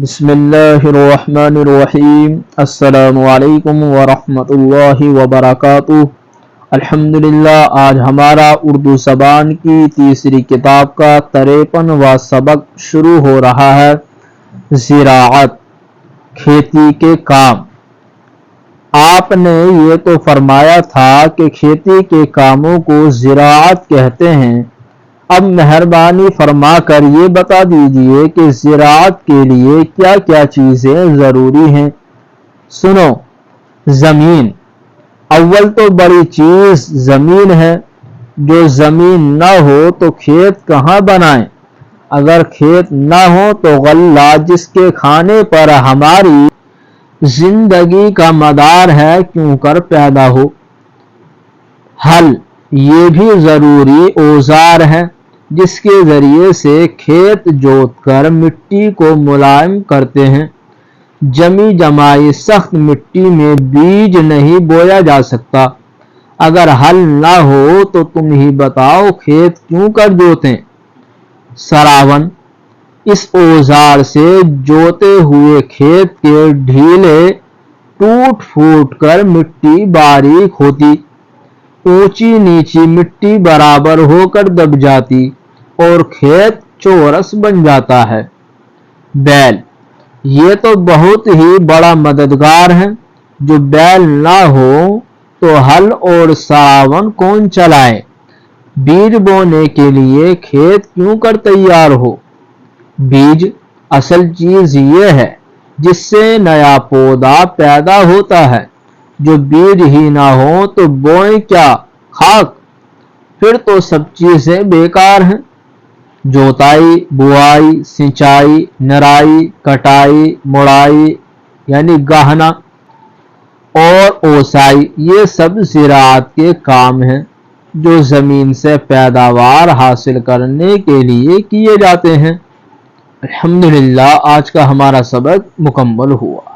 बिस्मिल्लाहिर्रहमानिर्रहीम। अस्सलामु अलैकुम वरहमतुल्लाहि वबरकातुहू। अल्हम्दुलिल्लाह। आज हमारा उर्दू ज़बान की तीसरी किताब का 53वां सबक शुरू हो रहा है। ज़िराअत, खेती के काम। आपने ये तो फरमाया था कि खेती के कामों को ज़िराअत कहते हैं। अब मेहरबानी फरमा कर ये बता दीजिए कि ज़िराअत के लिए क्या क्या चीज़ें ज़रूरी हैं। सुनो। ज़मीन। अव्वल तो बड़ी चीज़ ज़मीन है। जो ज़मीन न हो तो खेत कहाँ बनाएं। अगर खेत न हो तो गल्ला जिसके खाने पर हमारी जिंदगी का मदार है क्यों कर पैदा हो। हल, ये भी ज़रूरी औजार है जिसके ज़रिए से खेत जोतकर मिट्टी को मुलायम करते हैं। जमी जमाई सख्त मिट्टी में बीज नहीं बोया जा सकता। अगर हल ना हो तो तुम ही बताओ खेत क्यों कर जोतें। सरावन, इस औजार से जोते हुए खेत के ढीले टूट फूट कर मिट्टी बारीक होती, ऊंची नीची मिट्टी बराबर होकर दब जाती और खेत चौरस बन जाता है। बैल, ये तो बहुत ही बड़ा मददगार है। जो बैल ना हो तो हल और सरावन कौन चलाए। बीज बोने के लिए खेत क्यों कर तैयार हो। बीज असल चीज ये है जिससे नया पौधा पैदा होता है। जो बीज ही ना हो तो बोए क्या खाक, फिर तो सब चीजें बेकार हैं। जोताई, बुआई, सिंचाई, निराई, कटाई, मुड़ाई यानी गाहना और ओसाई, ये सब ज़िराअत के काम हैं जो ज़मीन से पैदावार हासिल करने के लिए किए जाते हैं। अल्हम्दुलिल्लाह, आज का हमारा सबक मुकम्मल हुआ।